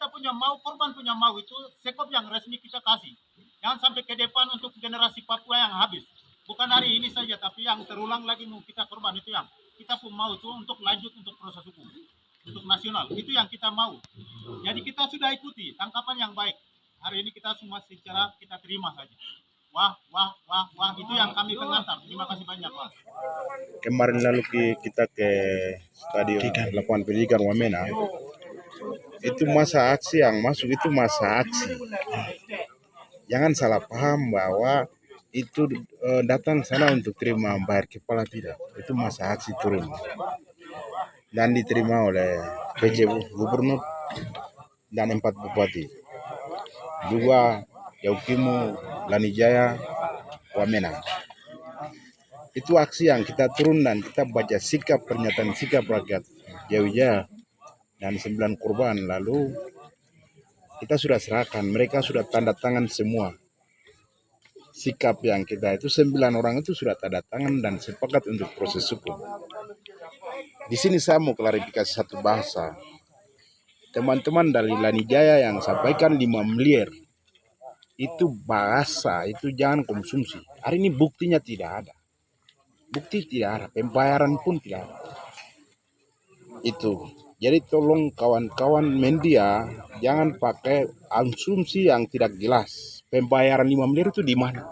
kita punya mau, korban punya mau itu sekop yang resmi kita kasih. Jangan sampai ke depan untuk generasi Papua yang habis. Bukan hari ini saja, tapi yang terulang lagi mau kita korban itu yang kita pun mau itu untuk lanjut untuk proses hukum, untuk nasional. Itu yang kita mau. Jadi kita sudah ikuti tangkapan yang baik. Hari ini kita semua secara kita terima saja. Wah, wah, wah, wah, itu yang kami pengantar. Terima kasih banyak, Pak. Kemarin lalu kita ke stadion lapangan pendidikan Wamena. Itu masa aksi yang masuk itu masa aksi. Jangan salah paham bahwa itu datang sana untuk terima bayar kepala, tidak. Itu masa aksi turun. Dan diterima oleh PJ Gubernur dan 4 bupati. Juga Yaukimu, Lanijaya, Wamena. Itu aksi yang kita turun dan kita baca sikap, pernyataan sikap rakyat Jawijaya dan 9 korban. Lalu kita sudah serahkan, mereka sudah tanda tangan semua. Sikap yang kita itu 9 orang itu sudah tanda tangan dan sepakat untuk proses hukum. Di sini saya mau klarifikasi satu bahasa. Teman-teman dari Lanijaya yang sampaikan 5 miliar itu bahasa, itu jangan konsumsi. Hari ini buktinya tidak ada. Bukti tidak ada, pembayaran pun tidak ada. Itu. Jadi tolong kawan-kawan media jangan pakai asumsi yang tidak jelas. Pembayaran 5 miliar itu di mana?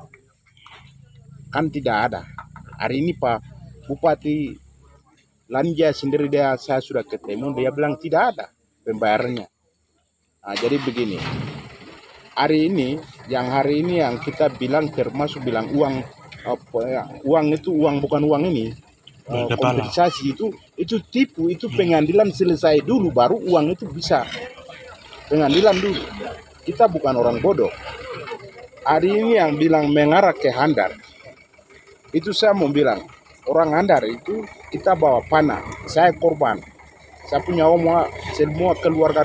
Kan tidak ada. Hari ini Pak Bupati Lanijaya sendiri saya sudah ketemu, dia bilang tidak ada pembayarannya. Nah, jadi begini. Hari ini yang kita bilang termasuk bilang uang itu uang bukan uang ini. Kompensasi itu tipu, itu pengadilan selesai dulu baru uang itu bisa. Pengadilan dulu. Kita bukan orang bodoh. Hari ini yang bilang mengarah ke Handar. Itu saya mau bilang, orang Handar itu kita bawa panah. Saya korban. Saya punya semua keluarga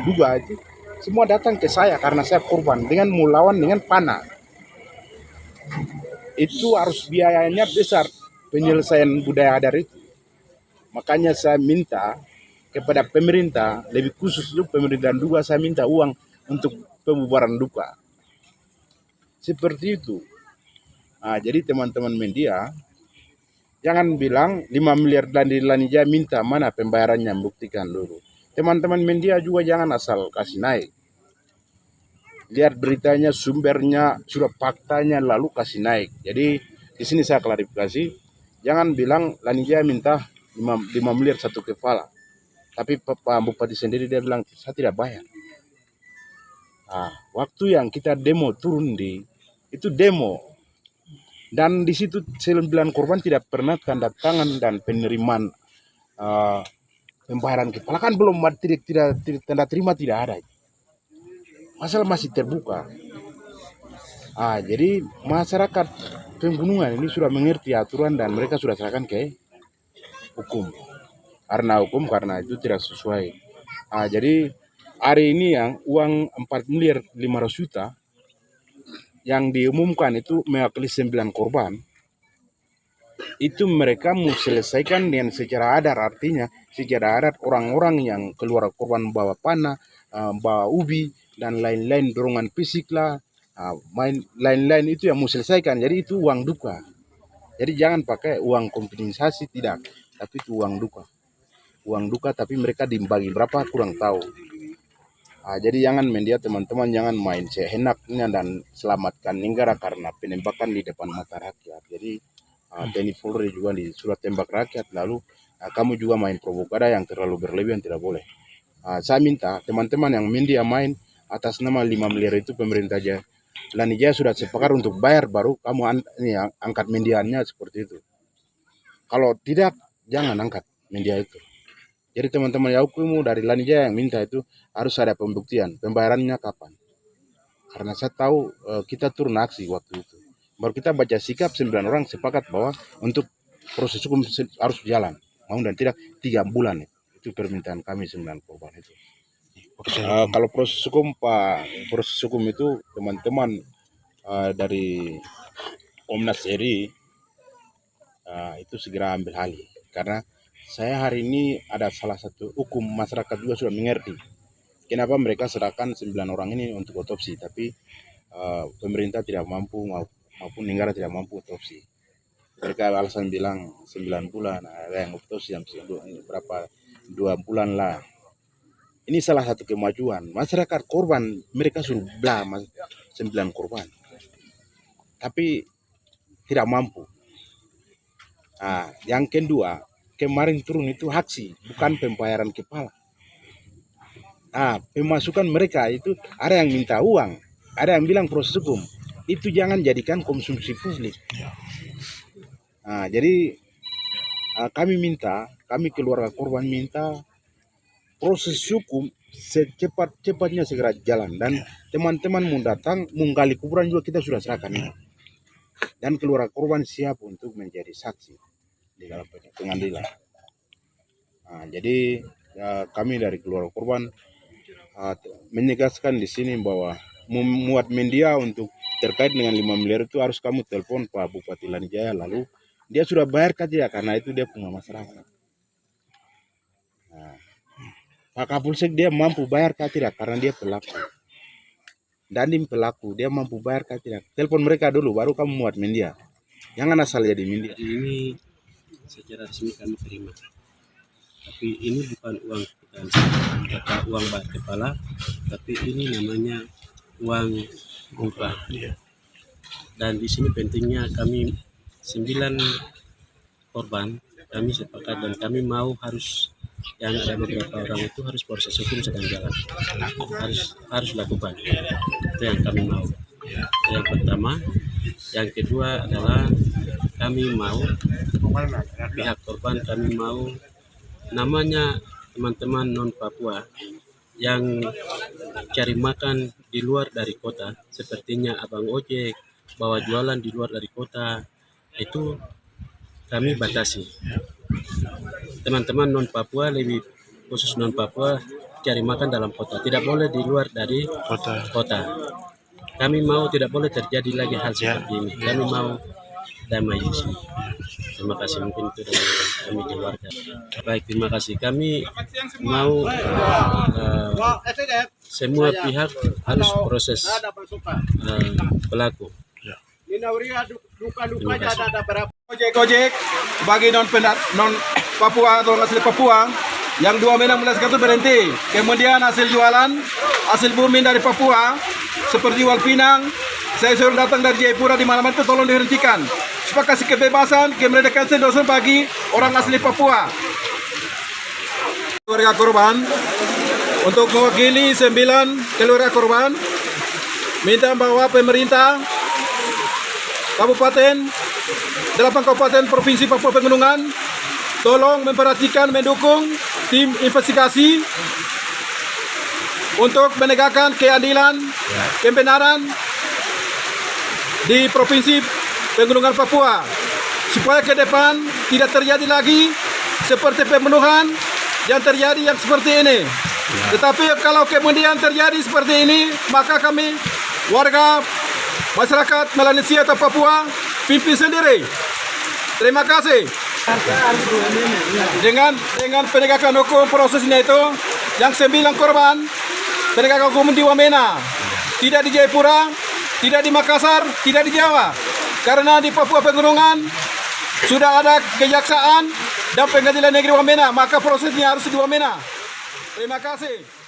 juga itu semua datang ke saya karena saya korban dengan melawan dengan panah. Itu harus biayanya besar penyelesaian budaya Handar itu. Makanya saya minta kepada pemerintah, lebih khusus itu pemerintahan juga, saya minta uang untuk pembubaran duka. Seperti itu. Nah, jadi teman-teman media, jangan bilang 5 miliar dan di Lanijaya minta mana pembayarannya, buktikan dulu. Teman-teman media juga jangan asal kasih naik. Lihat beritanya, sumbernya, sudah faktanya, lalu kasih naik. Jadi di sini saya klarifikasi, jangan bilang Lanijaya minta 5 miliar satu kepala. Tapi Pak Bupati sendiri dia bilang, saya tidak bayar. Nah, waktu yang kita demo turun itu demo. Dan di situ 9 korban tidak pernah tanda tangan dan penerimaan pembayaran kepala. Kan belum tidak tanda terima, tidak ada. Masalah masih terbuka. Jadi masyarakat Pegunungan ini sudah mengerti aturan dan mereka sudah serahkan ke hukum. Karena itu tidak sesuai. Jadi hari ini yang uang 4 miliar 500 juta yang diumumkan itu mewakili 9 korban. Itu mereka mau selesaikan dengan secara adat, artinya secara adat orang-orang yang keluar korban bawa panah, bawa ubi, dan lain-lain, dorongan fisik lah, lain-lain itu yang mau selesaikan. Jadi itu uang duka. Jadi jangan pakai uang kompensasi, tidak, tapi itu uang duka. Uang duka tapi mereka dibagi berapa kurang tahu. Jadi jangan media teman-teman, jangan main seenaknya dan selamatkan negara karena penembakan di depan mata rakyat. Jadi TNI Polri juga di surat tembak rakyat, lalu kamu juga main provokada yang terlalu berlebihan, tidak boleh. Saya minta teman-teman yang media main atas nama 5 miliar itu pemerintah Lanijaya sudah sepakat untuk bayar, baru kamu angkat medianya seperti itu. Kalau tidak, jangan angkat media itu. Jadi teman-teman Yaukimu dari Lanijaya yang minta itu harus ada pembuktian, pembayarannya kapan. Karena saya tahu kita turun aksi waktu itu. Baru kita baca sikap 9 orang sepakat bahwa untuk proses hukum harus jalan. Mau dan tidak 3 bulan. Itu permintaan kami 9 korban itu. Kalau proses hukum itu teman-teman dari Komnas RI itu segera ambil alih. Karena saya hari ini ada salah satu hukum masyarakat juga sudah mengerti kenapa mereka serahkan 9 orang ini untuk otopsi, tapi pemerintah tidak mampu maupun negara tidak mampu otopsi. Mereka alasan bilang 9 bulan, ada yang otopsi yang berapa 2 bulan lah. Ini salah satu kemajuan. Masyarakat korban mereka suruh belah 9 korban, tapi tidak mampu. Nah, yang kedua, kemarin turun itu aksi, bukan pembayaran kepala. Nah, pemasukan mereka itu ada yang minta uang, ada yang bilang proses hukum. Itu jangan jadikan konsumsi publik. Nah, jadi kami keluarga korban minta proses hukum secepat-cepatnya segera jalan, dan teman-teman mau datang menggali kuburan juga kita sudah serahkan ini. Dan keluarga korban siap untuk menjadi saksi di dalam pengadilan. Nah, jadi kami dari keluarga korban menegaskan di sini bahwa memuat media untuk terkait dengan 5 miliar itu harus kamu telepon Pak Bupati Lanijaya, lalu dia sudah bayar tidak, karena itu dia punya masyarakat. Nah, Pak Kapolsek dia mampu bayar tidak, karena dia pelaku. Dandim pelaku, dia mampu bayar tidak. Telepon mereka dulu, baru kamu muat media. Jangan asal jadi media. Ini secara resmi kami terima, tapi ini bukan uang kata uang bayar kepala, tapi ini namanya uang upah. Dan di sini pentingnya kami 9 korban kami sepakat, dan kami mau harus yang ada beberapa orang itu harus proses hukum sedang jalan, harus lakukan. Itu yang kami mau. Yang pertama. Yang kedua adalah kami mau pihak korban, kami mau namanya teman-teman non Papua yang cari makan di luar dari kota, sepertinya abang ojek, bawa jualan di luar dari kota, itu kami batasi. Teman-teman non Papua, lebih khusus non Papua, cari makan dalam kota, tidak boleh di luar dari kota. Kami mau tidak boleh terjadi lagi hal seperti ini. Kami mau damai di sini. Terima kasih, mungkin itu dari kami keluarga. Baik, terima kasih. Kami mau semua pihak harus proses pelaku. Terima kasih. Ojek bagi non Papua atau asli Papua yang 2 Mena 16 kartu berhenti. Kemudian hasil jualan, hasil booming dari Papua seperti jual pinang, saya suruh datang dari Jayapura di malam itu, tolong dihentikan. Supaya kasih kebebasan, kemerdekaan dosen bagi orang asli Papua. Keluarga korban, untuk mewakili 9 keluarga korban, minta bahwa pemerintah kabupaten, 8 kabupaten provinsi Papua Pegunungan, tolong memperhatikan, mendukung tim investigasi untuk menegakkan keadilan, kebenaran di provinsi Pegunungan Papua, supaya ke depan tidak terjadi lagi seperti pembunuhan yang terjadi yang seperti ini. Tetapi kalau kemudian terjadi seperti ini, maka kami warga masyarakat Melanesia atau Papua pimpin sendiri. Terima kasih. Dengan penegakan hukum prosesnya itu, yang 9 korban penegakan hukum di Wamena, tidak di Jayapura, tidak di Makassar, tidak di Jawa. Karena di Papua Pegunungan sudah ada kejaksaan dan pengadilan negeri Wamena, maka prosesnya harus di Wamena. Terima kasih.